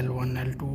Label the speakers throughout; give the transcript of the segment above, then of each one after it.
Speaker 1: L1 L2،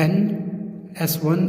Speaker 1: N S1